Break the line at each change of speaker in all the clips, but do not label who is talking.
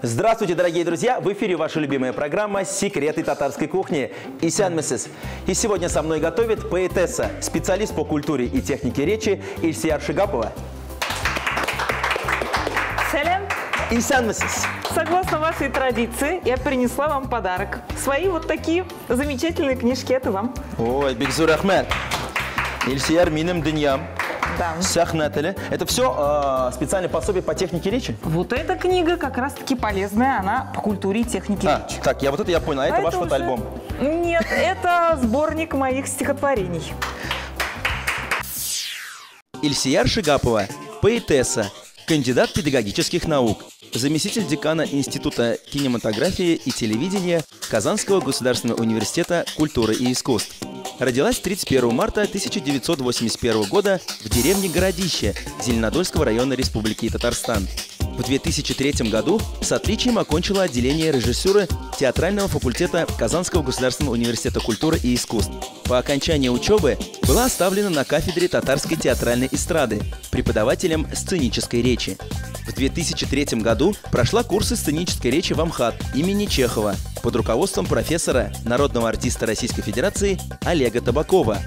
Здравствуйте, дорогие друзья! В эфире ваша любимая программа «Секреты татарской кухни» Исян Мессис. И сегодня со мной готовит поэтесса, специалист по культуре и технике речи Ильсияр Шигапова.
Салям.
Исян Мессис.
Согласно вашей традиции, я принесла вам подарок. Свои вот такие замечательные книжки. Это вам.
Ой, Бигзур Ахмед. Ильсияр минем дыньям.
Да.
Это все специальное пособие по технике речи?
Вот эта книга как раз-таки полезная, она по культуре и технике речи.
Так, я понял, а это ваш фотоальбом?
Нет, это сборник моих стихотворений.
Ильсияр Шигапова, поэтесса, кандидат педагогических наук, заместитель декана Института кинематографии и телевидения Казанского государственного университета культуры и искусств. Родилась 31 марта 1981 года в деревне Городище Зеленодольского района Республики Татарстан. В 2003 году с отличием окончила отделение режиссуры театрального факультета Казанского государственного университета культуры и искусств. По окончании учебы была оставлена на кафедре татарской театральной эстрады преподавателем сценической речи. В 2003 году прошла курсы сценической речи в МХАТ имени Чехова под руководством профессора, народного артиста Российской Федерации Олега Табакова.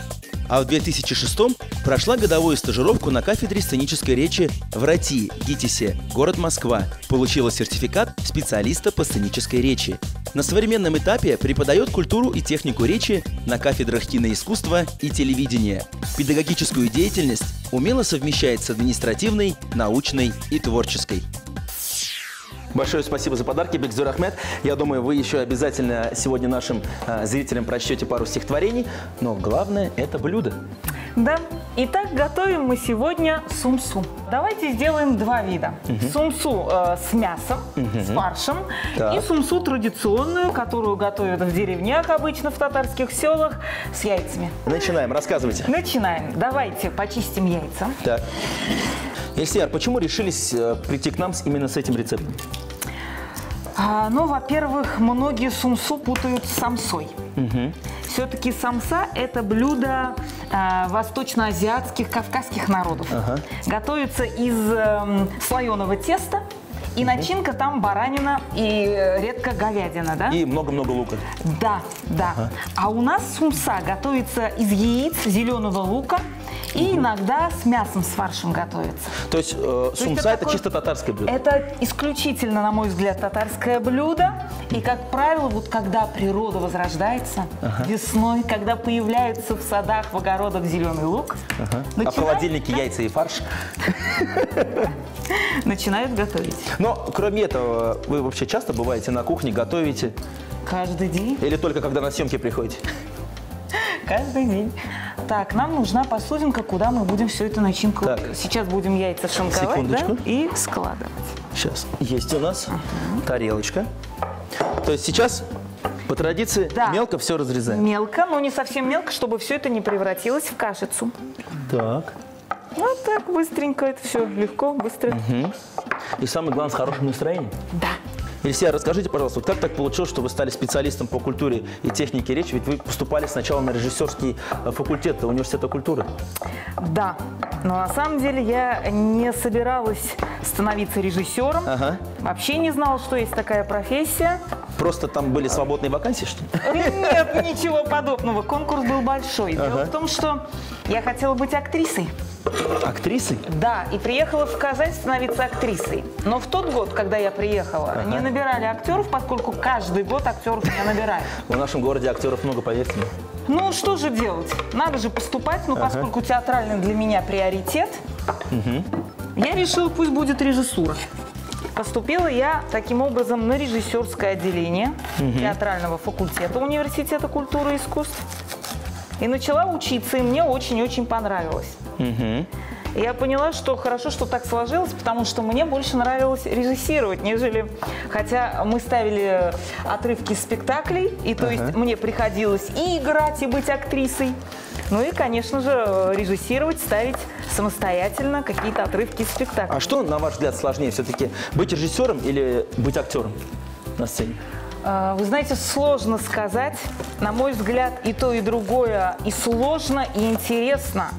А в 2006 прошла годовую стажировку на кафедре сценической речи в РАТИ, ГИТИСе, город Москва. Получила сертификат специалиста по сценической речи. На современном этапе преподает культуру и технику речи на кафедрах киноискусства и телевидения. Педагогическую деятельность умело совмещает с административной, научной и творческой. Большое спасибо за подарки, Бигзур Ахмед. Я думаю, вы еще обязательно сегодня нашим зрителям прочтете пару стихотворений, но главное – это блюдо.
Да. Итак, готовим мы сегодня сумсу. Давайте сделаем два вида. Сумсу с мясом, с фаршем, и сумсу традиционную, которую готовят в деревнях, обычно в татарских селах, с яйцами.
Начинаем, рассказывайте.
Начинаем. Давайте почистим яйца.
Так. Ильсияр, почему решились прийти к нам именно с этим рецептом?
Ну, во-первых, многие сумсу путают с самсой. Все-таки самса – это блюдо восточноазиатских, кавказских народов. Готовится из слоеного теста. И начинка там баранина и редко говядина, да?
И много-много лука.
Да, да. А у нас сумса готовится из яиц, зеленого лука и иногда с мясом, с фаршем готовится.
То есть сумса – это чисто татарское блюдо?
Это исключительно, на мой взгляд, татарское блюдо. И, как правило, вот когда природа возрождается весной, когда появляется в садах, в огородах зеленый лук,
а в холодильнике яйца и фарш?
Начинают готовить.
Но, кроме этого, вы вообще часто бываете на кухне, готовите?
Каждый день.
Или только когда на съемки приходите?
Каждый день. Так, нам нужна посудинка, куда мы будем всю эту начинку. Так. Сейчас будем яйца шинковать, да, и складывать.
Сейчас. Есть у нас тарелочка. То есть сейчас, по традиции, мелко все разрезаем?
Мелко, но не совсем мелко, чтобы все это не превратилось в кашицу.
Так.
Вот так, быстренько, это все легко, быстро.
И самое главное, с хорошим настроением?
Да.
Ильсияр, расскажите, пожалуйста, вот как так получилось, что вы стали специалистом по культуре и технике речи? Ведь вы поступали сначала на режиссерский факультет университета культуры. Да,
но на самом деле я не собиралась становиться режиссером. Вообще не знала, что есть такая профессия.
Просто там были свободные вакансии, что ли?
Нет, ничего подобного. Конкурс был большой. Дело в том, что я хотела быть актрисой.
Актрисой?
Да, и приехала в Казань становиться актрисой. Но в тот год, когда я приехала, не набирали актеров, поскольку каждый год актеров не набирают.
В нашем городе актеров много, поверьте мне.
Ну, что же делать? Надо же поступать, но поскольку театральный для меня приоритет, я решила, пусть будет режиссура. Поступила я таким образом на режиссерское отделение театрального факультета университета культуры и искусств. И начала учиться, и мне очень-очень понравилось. Я поняла, что хорошо, что так сложилось, потому что мне больше нравилось режиссировать, нежели... Хотя мы ставили отрывки спектаклей, и то есть мне приходилось и играть, и быть актрисой. Ну и, конечно же, режиссировать, ставить самостоятельно какие-то отрывки из спектакля.
А что, на ваш взгляд, сложнее все-таки, быть режиссером или быть актером на сцене?
Вы знаете, сложно сказать. На мой взгляд, и то, и другое и сложно, и интересно.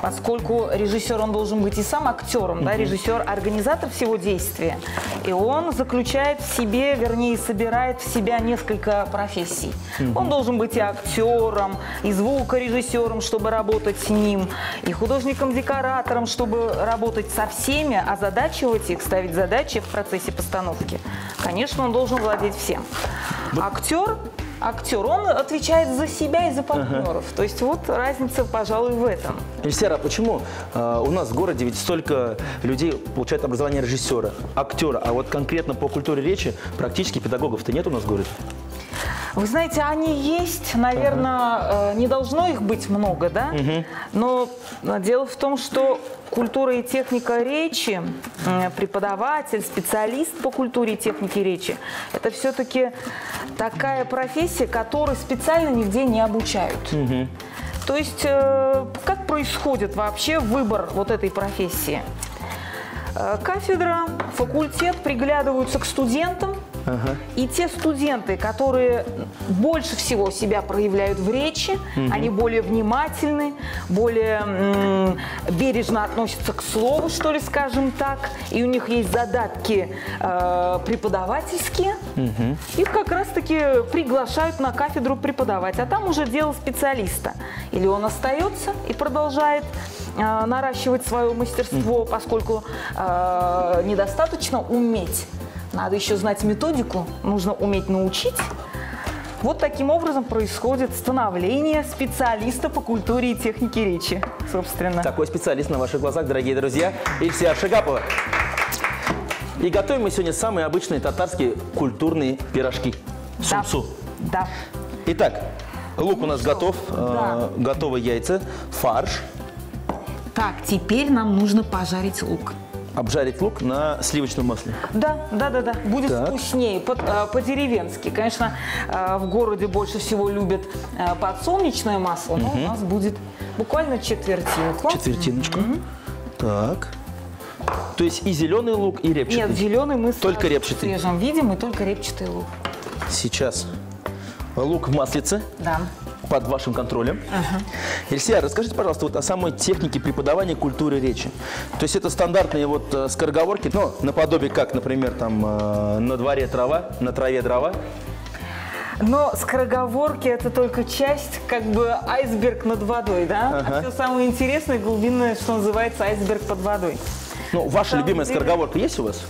поскольку режиссер, он должен быть и сам актером, да, режиссер, организатор всего действия, и он заключает в себе, вернее, собирает в себя несколько профессий. Он должен быть и актером, и звукорежиссером, чтобы работать с ним, и художником-декоратором, чтобы работать со всеми, озадачивать их, ставить задачи в процессе постановки. Конечно, он должен владеть всем. Актер, он отвечает за себя и за партнеров. То есть вот разница, пожалуй, в этом.
Эльсера, а почему у нас в городе ведь столько людей получают образование режиссера, актера, а вот конкретно по культуре речи практически педагогов-то нет у нас в городе?
Вы знаете, они есть, наверное, не должно их быть много, да? Но дело в том, что культура и техника речи, преподаватель, специалист по культуре и технике речи, это все-таки такая профессия, которой специально нигде не обучают. То есть, как происходит вообще выбор вот этой профессии? Кафедра, факультет приглядываются к студентам, и те студенты, которые больше всего себя проявляют в речи, они более внимательны, более бережно относятся к слову, что ли, скажем так, и у них есть задатки преподавательские, их как раз-таки приглашают на кафедру преподавать, а там уже дело специалиста. Или он остается и продолжает наращивать свое мастерство, поскольку недостаточно уметь. Надо еще знать методику, нужно уметь научить. Вот таким образом происходит становление специалиста по культуре и технике речи, собственно.
Такой специалист на ваших глазах, дорогие друзья, Эльсера Шигапова. И готовим мы сегодня самые обычные татарские культурные пирожки. Сумсу.
Да.
Итак, лук у нас готов,
Да.
готовы яйца, фарш.
Так, теперь нам нужно пожарить лук.
Обжарить лук на сливочном масле.
Да. Будет
Так.
вкуснее, по-деревенски. Конечно, в городе больше всего любят подсолнечное масло, но у нас будет буквально четвертинку.
Четвертиночку. Так. То есть и зеленый лук, и репчатый?
Нет, зеленый мы
только репчатый.
в свежем виде, мы только репчатый лук.
Сейчас лук в маслице.
Да.
Под вашим контролем. Эльсера, расскажите, пожалуйста, вот о самой технике преподавания культуры речи. То есть это стандартные вот скороговорки, ну, наподобие как, например, там на дворе трава, на траве дрова.
Но скороговорки – это только часть, как бы айсберг над водой, да? А все самое интересное, глубинное, что называется, айсберг под водой.
Ну, ваша любимая скороговорка есть у вас?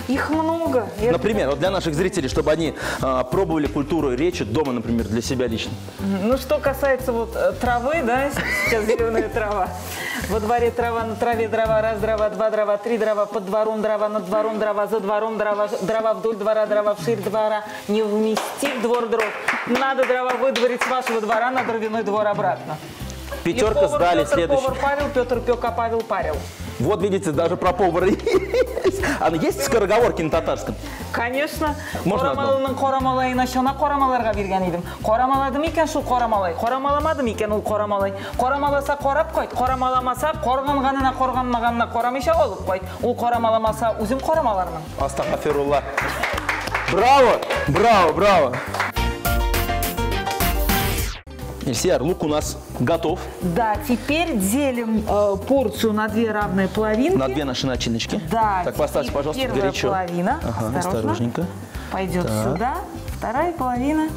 Их много.
Например, вот для наших зрителей, чтобы они пробовали культуру речи дома, например, для себя лично.
Ну, что касается вот травы, да, сейчас зеленая трава. Во дворе трава, на траве дрова, раз дрова, два дрова, три дрова, под двором дрова, над двором дрова, за двором дрова, дрова вдоль двора, дрова вширь двора, не вместив двор дров. Надо дрова выдворить с вашего двора на дровяной двор обратно.
Пятерка сдали, следующий.
Повар Павел, Петр пек, а Павел парил.
Вот, видите, даже про повара есть. А есть скороговорки на татарском?
Конечно.
Можно одну?
Корамалайына шона корамаларга берген идим. Корамаладым екен шу корамалай. Корамаламадым екен ул корамалай. Корамаласа корап койт. Корамаламаса корганганына корганмаганына корамиша олуп койт. Ул корамаламаса үзүм корамалармын.
Астагфирулла. Браво! Браво! Браво! Эльсер, лук у нас готов.
Да, теперь делим порцию на две равные половинки.
На две наши начиночки.
Да.
Так, поставьте, пожалуйста,
первая
горячо.
половина,
осторожненько.
Пойдет
Так.
сюда. Вторая половина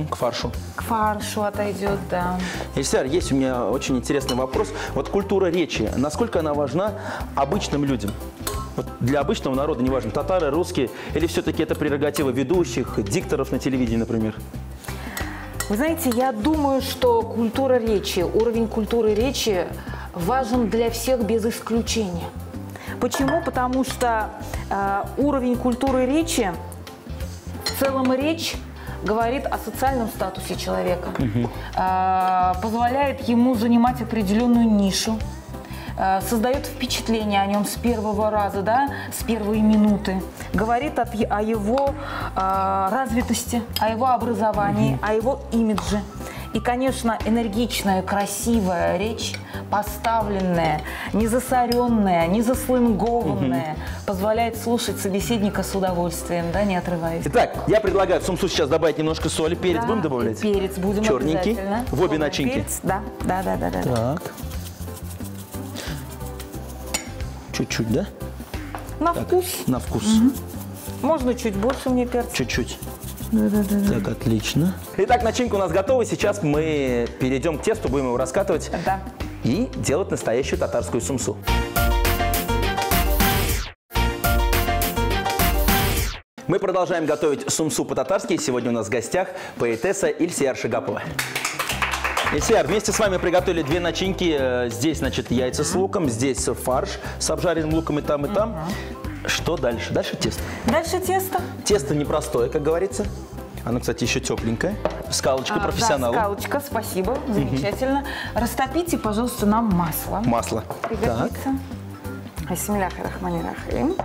К фаршу.
к фаршу отойдет, да.
Эльсер, есть у меня очень интересный вопрос. Вот культура речи, насколько она важна обычным людям? Вот для обычного народа, неважно, татары, русские, или все-таки это прерогатива ведущих, дикторов на телевидении, например?
Вы знаете, я думаю, что культура речи, уровень культуры речи важен для всех без исключения. Почему? Потому что уровень культуры речи, в целом речь говорит о социальном статусе человека, позволяет ему занимать определенную нишу, создает впечатление о нем с первого раза, да, с первой минуты, говорит о его развитости, о его образовании, о его имидже. И, конечно, энергичная, красивая речь, поставленная, не засоренная, не заслингованная, позволяет слушать собеседника с удовольствием, да, не отрываясь.
Итак, я предлагаю в сумсу сейчас добавить немножко соли. Перец будем добавлять?
Перец будем
Черненький.
обязательно.
В обе начинки.
Перец, да.
Так. Чуть-чуть, да?
На вкус.
На вкус.
Можно чуть больше мне перца.
Чуть-чуть.
Да.
Так, отлично. Итак, начинка у нас готова. Сейчас мы перейдем к тесту, будем его раскатывать
Да.
и делать настоящую татарскую сумсу. Мы продолжаем готовить сумсу по-татарски. Сегодня у нас в гостях поэтесса Ильсияр Шигапова. Ильсияр, вместе с вами приготовили две начинки. Здесь, значит, яйца с луком, здесь фарш с обжаренным луком и там, и там. Что дальше? Дальше тесто.
Дальше тесто.
Тесто непростое, как говорится. Оно, кстати, еще тепленькое. Скалочка профессионала.
Да, скалочка, спасибо, замечательно. Растопите, пожалуйста, нам масло.
Масло.
Пригодится. Бисмилляхи рахмани рахим.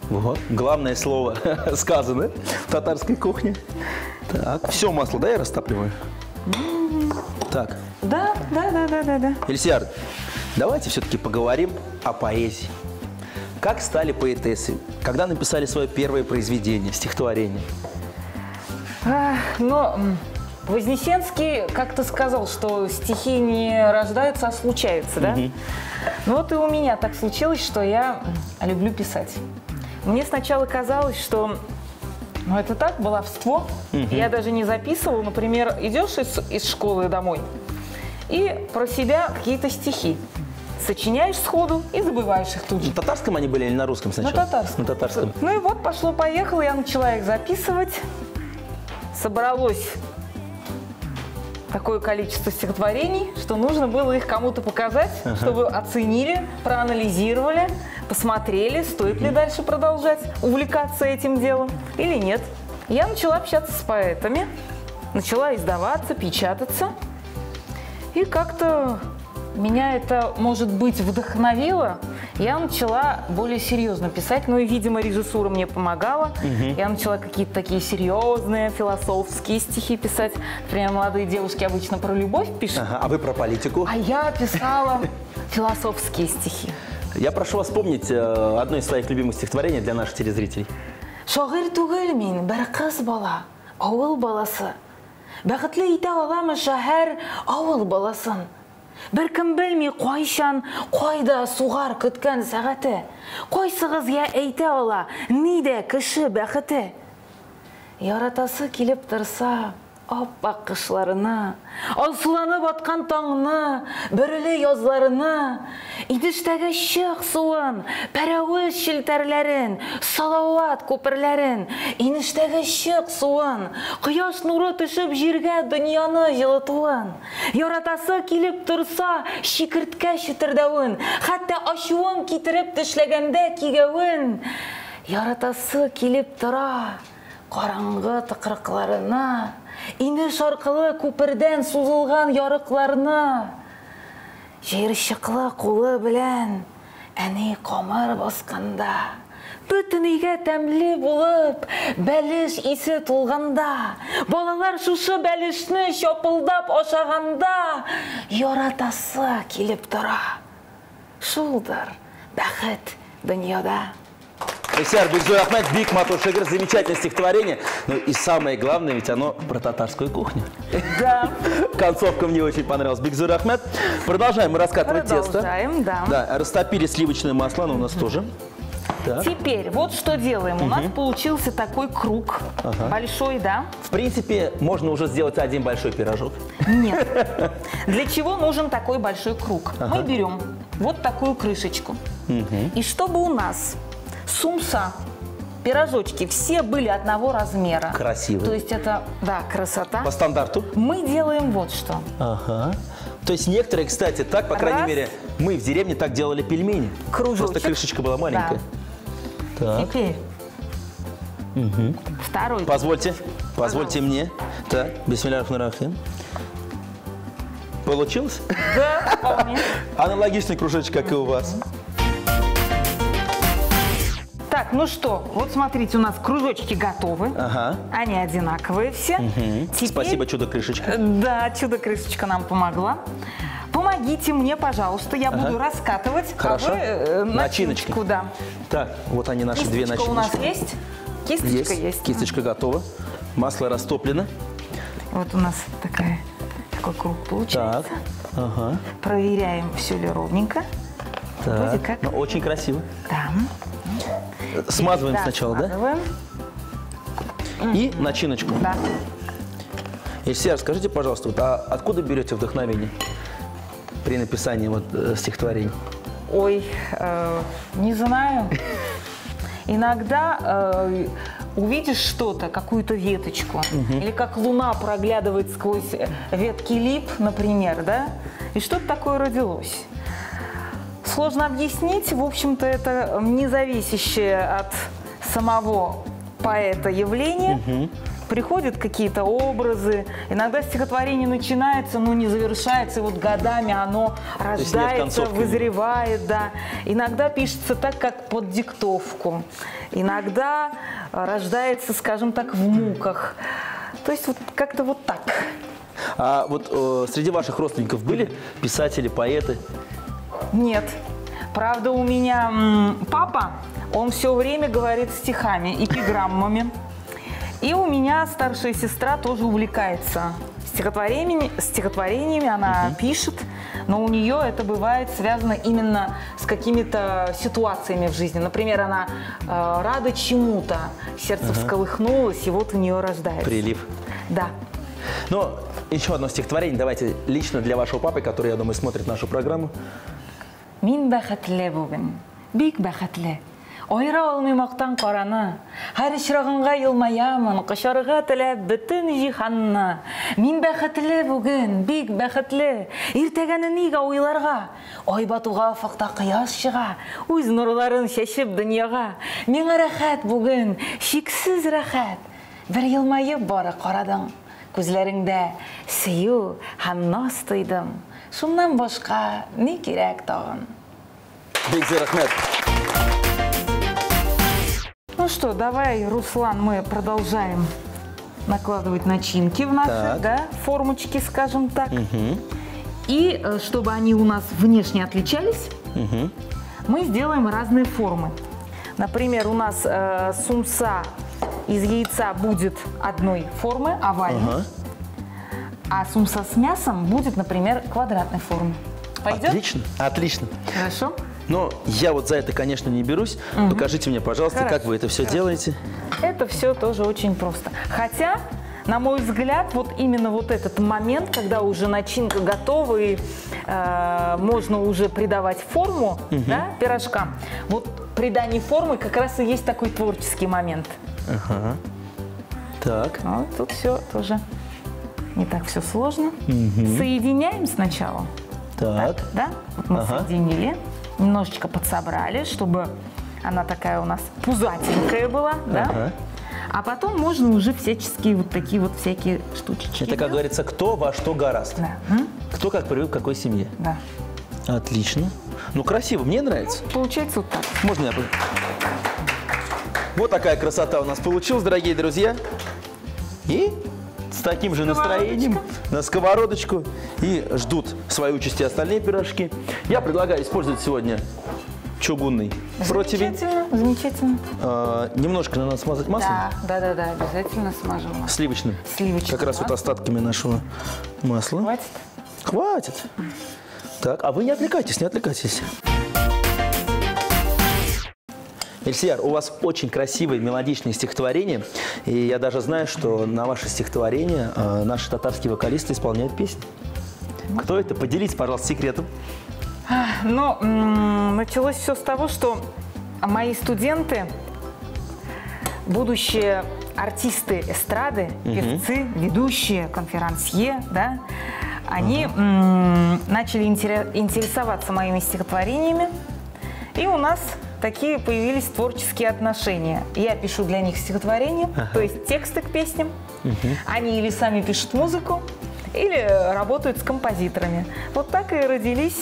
Вот. Главное слово сказано в татарской кухне. Так, все масло, да, я растапливаю? Так.
Да.
Ильсияр, давайте все-таки поговорим о поэзии. Как стали поэтессой? Когда написали свое первое произведение, стихотворение?
Но Вознесенский как-то сказал, что стихи не рождаются, а случаются, да? Ну вот и у меня так случилось, что я люблю писать. Мне сначала казалось, что это так, баловство. Я даже не записывала. Например, идешь из школы домой и про себя какие-то стихи сочиняешь сходу и забываешь их тут же.
На татарском они были или на русском сначала?
На татарском.
На татарском.
Ну и вот пошло-поехало, я начала их записывать. Собралось такое количество стихотворений, что нужно было их кому-то показать, чтобы оценили, проанализировали, посмотрели, стоит ли дальше продолжать увлекаться этим делом или нет. Я начала общаться с поэтами, начала издаваться, печататься. И как-то меня это, может быть, вдохновило. Я начала более серьезно писать, ну и, видимо, режиссура мне помогала. Я начала какие-то такие серьезные философские стихи писать. Например, молодые девушки обычно про любовь пишут.
А вы про политику?
А я писала философские стихи.
Я прошу вас вспомнить одно из своих любимых стихотворений для наших телезрителей.
Шагир түгел мин, бер кыз бала, авыл баласы. Бәхетле итә аламы шәһәр авыл баласын. Беркем белми кайчан, кайда сугар көткән сәгате. Кайсыгыз я әйтә ала, нидә кеше бәхете. Яратасы килеп торса, аппак кышларына, алсуланып аткан таңны, бөреле язларына, идештәге чык суын, пәрәвез челтәрләрен, салават күперләрен, инештәге чык суын, кояш нуры төшеп җиргә дөньяны җылытуын, яратасы килеп торса, чикерткә чытырдавын, хәтта ачуын китереп тешләгәндә кигәвен, яратасы килеп тора, караңгы тыкрыкларына, инеш аркылы күпердән сузылган ярыкларына, җыерчыклы кулы белән әни камыр басканда, бөтен өйгә тәмле булып, бәлеш исе тулганда, балалар шушы бәлешне чапылдап ашаганда, яратасы килеп тора. Шулдыр бәхет дөньяда.
Ильсияр Бекзурахмет, Бик Матур Шигыр, замечательное стихотворение. Ну и самое главное, ведь оно про татарскую кухню.
Да.
Концовка мне очень понравилась. Бекзурахмет. Продолжаем мы раскатывать тесто.
Продолжаем, да.
Да, растопили сливочное масло, оно у нас тоже. Так.
Теперь вот что делаем. У нас получился такой круг. Большой, да?
В принципе, можно уже сделать один большой пирожок.
Нет. Для чего нужен такой большой круг? Мы берем вот такую крышечку. И чтобы у нас сумса, пирожочки, все были одного размера.
Красиво.
То есть это, да, красота.
По стандарту?
Мы делаем вот что.
Ага. То есть некоторые, кстати, так, по крайней мере, мы в деревне так делали пельмени.
Кружочек.
Просто крышечка была маленькая.
Да. Теперь второй.
Позвольте мне. Так, бисмилляхи-рахмани-рахим. Получилось?
Да, вполне.
Аналогичный кружочек, как и у вас.
Так, ну что, вот смотрите, у нас кружочки готовы.
Ага.
Они одинаковые все. Теперь...
Спасибо, чудо-крышечка.
Да, чудо-крышечка нам помогла. Помогите мне, пожалуйста, я буду раскатывать.
Хорошо.
А вы начиночку, да.
Так, вот они наши две начиночки.
Кисточка у нас есть? Кисточка есть.
Кисточка готова. Масло растоплено.
Вот у нас такой круг получается.
Так, ага.
Проверяем, все ли ровненько.
Так,
Вроде как.
ну, очень красиво.
Да.
Смазываем
Да,
сначала, да?
смазываем.
И начиночку.
Да.
Ильсияр, скажите, пожалуйста, вот, а откуда берете вдохновение при написании вот, стихотворений?
Ой, не знаю. Иногда увидишь что-то, какую-то веточку, или как луна проглядывает сквозь ветки лип, например, да, и что-то такое родилось. Сложно объяснить, в общем-то, это независящее от самого поэта явление. Приходят какие-то образы, иногда стихотворение начинается, но не завершается, и вот годами оно рождается, вызревает, да. Иногда пишется так, как под диктовку, иногда рождается, скажем так, в муках. То есть вот как-то вот так.
А вот среди ваших родственников были писатели, поэты?
Нет. Правда, у меня папа, он все время говорит стихами, эпиграммами. И у меня старшая сестра тоже увлекается стихотворениями, она пишет, но у нее это бывает связано именно с какими-то ситуациями в жизни. Например, она рада чему-то, сердце всколыхнулось, и вот у нее рождается.
Прилив.
Да.
Ну, еще одно стихотворение, давайте лично для вашего папы, который, я думаю, смотрит нашу программу.
Мин бәхетле бүген, бик бәхетле. Айыра алмый мактан караны, һәр очрагыңга елмаямын, кочарга теләп бөтен җиһанны. Мин бәхетле бүген, бик бәхетле. Иртәгәне нигә уйларга? Ай батуга факта кояш чыга, үз нурларын чәчеп дөньяга. Миңа рәхәт бүген, чиксез рәхәт. Бер елмаеп бары карадың, күзләреңдә сөю һәм наз тойдым. Шуннан башка ни кирәк тагын?
Бик рәхмәт.
Ну что, давай, Руслан, мы продолжаем накладывать начинки в наши, да, формочки, скажем так. И чтобы они у нас внешне отличались, мы сделаем разные формы. Например, у нас сумса из яйца будет одной формы, овальной, а сумса с мясом будет, например, квадратной формы. Пойдет?
Отлично, отлично.
Хорошо.
Но я вот за это, конечно, не берусь. Покажите мне, пожалуйста, как вы это все делаете.
Это все тоже очень просто. Хотя, на мой взгляд, вот именно вот этот момент, когда уже начинка готова и можно уже придавать форму, да, пирожкам, вот придание формы как раз и есть такой творческий момент.
Так.
Вот тут все тоже не так все сложно. Соединяем сначала.
Так.
Да? Вот мы соединили. Немножечко подсобрали, чтобы она такая у нас пузатенькая была, да? А потом можно уже всяческие вот такие вот всякие штучки.
Это, как говорится, кто во что гораст.
Да.
Кто как привык к какой семье.
Да.
Отлично. Ну, красиво, мне нравится.
Получается вот так.
Можно я... Вот такая красота у нас получилась, дорогие друзья. И с таким же настроением на сковородочку и ждут своей участи остальные пирожки. Я предлагаю использовать сегодня чугунный противень.
Замечательно, замечательно.
Немножко надо смазать маслом.
Да, обязательно смажем.
Сливочным.
Сливочным.
Как раз вот остатками нашего масла.
Хватит?
Хватит. Так, а вы не отвлекайтесь, не отвлекайтесь. Ильсияр, у вас очень красивые мелодичные стихотворения, и я даже знаю, что на ваши стихотворения наши татарские вокалисты исполняют песни. Кто это? Поделитесь, пожалуйста, секретом.
Ну, началось все с того, что мои студенты, будущие артисты эстрады, певцы, ведущие, конферансье, да, они начали интересоваться моими стихотворениями, и у нас такие появились творческие отношения. Я пишу для них стихотворения, то есть тексты к песням. Они или сами пишут музыку, или работают с композиторами. Вот так и родились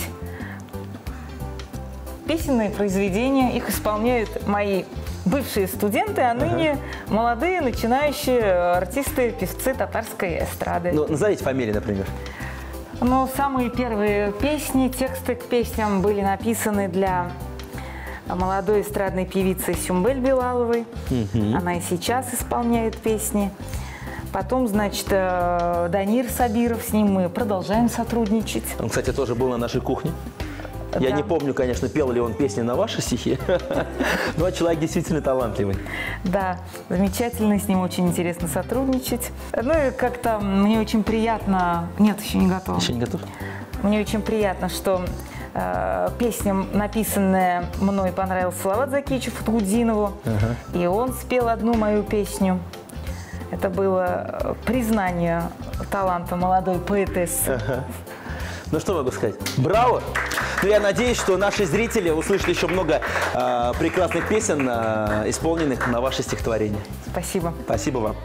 песенные произведения. Их исполняют мои бывшие студенты, а ныне молодые начинающие артисты, певцы татарской эстрады.
Ну, назовите фамилии, например.
Ну, самые первые песни, тексты к песням были написаны для молодой эстрадной певицы Сюмбель Билаловой. Она и сейчас исполняет песни. Потом, значит, Данир Сабиров, с ним мы продолжаем сотрудничать.
Он, кстати, тоже был на нашей кухне. Я не помню, конечно, пел ли он песни на ваши стихи, но человек действительно талантливый.
Да, замечательно, с ним очень интересно сотрудничать. Ну и как-то мне очень приятно... Нет, еще не готов.
Еще не готов?
Мне очень приятно, что песня, написанная мной, понравилась Салавату Закиевичу Фатхутдинову, и он спел одну мою песню. Это было признание таланта молодой поэтессы.
Ну что могу сказать? Браво! Ну, я надеюсь, что наши зрители услышат еще много прекрасных песен, исполненных на ваше стихотворение.
Спасибо.
Спасибо вам.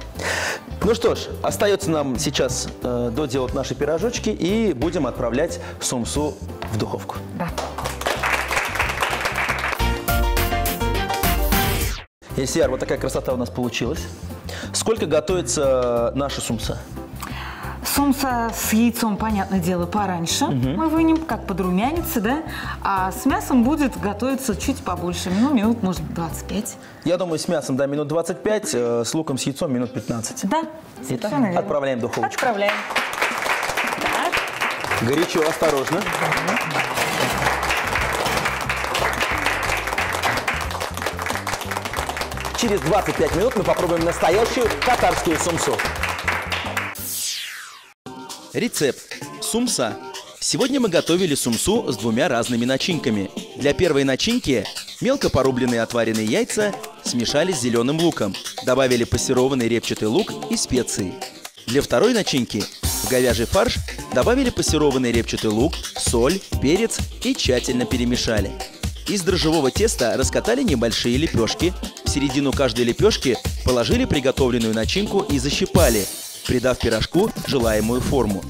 Ну что ж, остается нам сейчас доделать наши пирожочки и будем отправлять сумсу в духовку.
Да.
Ильсияр, вот такая красота у нас получилась. Сколько готовится наша сумса?
Сумса с яйцом, понятное дело, пораньше мы вынем, как подрумянится, да? А с мясом будет готовиться чуть побольше, минут, может, 25.
Я думаю, с мясом, да, минут 25, с луком, с яйцом минут 15.
Да,
Итак,
совершенно верно.
отправляем в духовочку.
Отправляем. Так.
Горячо, осторожно. Через 25 минут мы попробуем настоящую татарскую сумсу. Рецепт сумса. Сегодня мы готовили сумсу с двумя разными начинками. Для первой начинки мелко порубленные отваренные яйца смешали с зеленым луком. Добавили пассерованный репчатый лук и специи. Для второй начинки в говяжий фарш добавили пассерованный репчатый лук, соль, перец и тщательно перемешали. Из дрожжевого теста раскатали небольшие лепешки. В середину каждой лепешки положили приготовленную начинку и защипали, придав пирожку желаемую форму.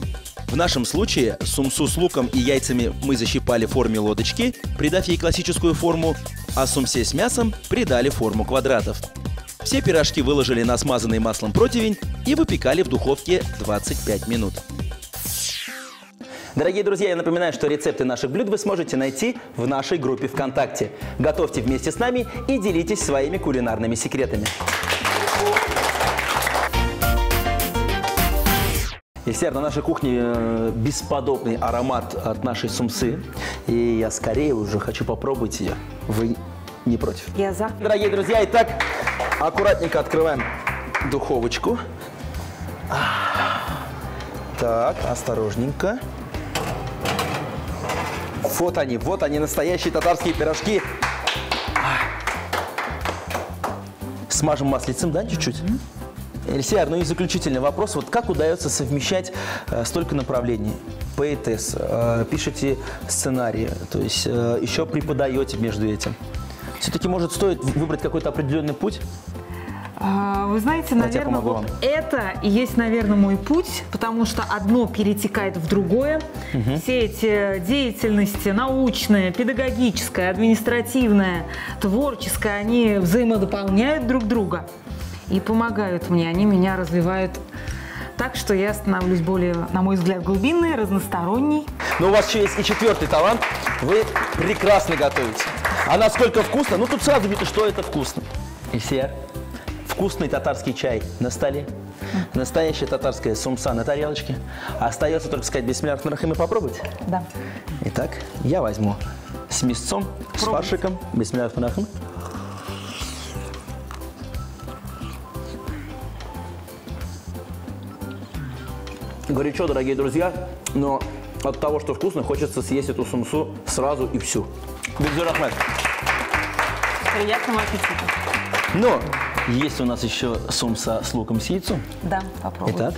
В нашем случае сумсу с луком и яйцами мы защипали в форме лодочки, придав ей классическую форму, а сумсе с мясом придали форму квадратов. Все пирожки выложили на смазанный маслом противень и выпекали в духовке 25 минут. Дорогие друзья, я напоминаю, что рецепты наших блюд вы сможете найти в нашей группе ВКонтакте. Готовьте вместе с нами и делитесь своими кулинарными секретами. Ильсияр, на нашей кухне бесподобный аромат от нашей сумсы. И я скорее уже хочу попробовать ее. Вы не против?
Я за.
Дорогие друзья, итак, аккуратненько открываем духовочку. Так, осторожненько. Вот они, настоящие татарские пирожки. Смажем маслицем, да, чуть-чуть? Ильсияр, ну и заключительный вопрос. Вот как удается совмещать столько направлений? Поэтесса, пишете сценарии, то есть еще преподаете между этим. Все-таки, может, стоит выбрать какой-то определенный путь?
Вы знаете, наверное, вот это и есть, наверное, мой путь, потому что одно перетекает в другое. Все эти деятельности научная, педагогическая, административная, творческая, они взаимодополняют друг друга и помогают мне, они меня развивают так, что я становлюсь более, на мой взгляд, глубинной, разносторонней.
Но у вас еще есть и четвертый талант. Вы прекрасно готовите. А насколько вкусно? Ну, тут сразу видно, что это вкусно. Ильсияр, вкусный татарский чай на столе. Настоящая татарская сумса на тарелочке. Остается только сказать бисмиллахир рахман и попробовать.
Да.
Итак, я возьму с мясцом, с фаршиком. Бисмиллахир рахман. Горячо, дорогие друзья, но от того, что вкусно, хочется съесть эту сумсу сразу и всю. Бисмиллахир рахман.
Приятного аппетита.
Но есть у нас еще сумса с луком с яйцом.
Да, попробуйте.
Итак.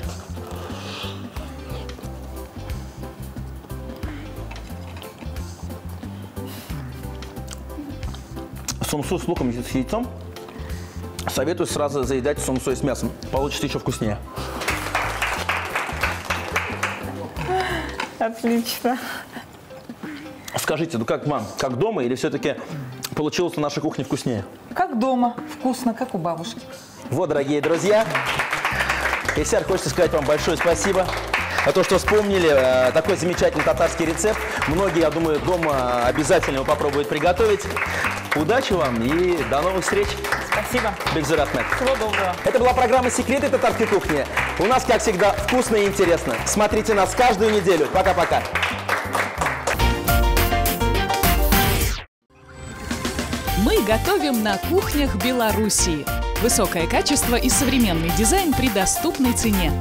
Сумсу с луком и с яйцом советую сразу заедать сумсой с мясом. Получится еще вкуснее.
Отлично.
Скажите, ну как, мам, как дома или все-таки получилось на нашей кухне вкуснее?
Как дома, вкусно, как у бабушки.
Вот, дорогие друзья, Ильсияр, хочется сказать вам большое спасибо за то, что вспомнили такой замечательный татарский рецепт. Многие, я думаю, дома обязательно его попробуют приготовить. Удачи вам и до новых встреч.
Спасибо.
Бекзир Ахмед.
Всего доброго.
Это была программа «Секреты татарской кухни». У нас, как всегда, вкусно и интересно. Смотрите нас каждую неделю. Пока-пока.
Мы готовим на кухнях Белоруссии. Высокое качество и современный дизайн при доступной цене.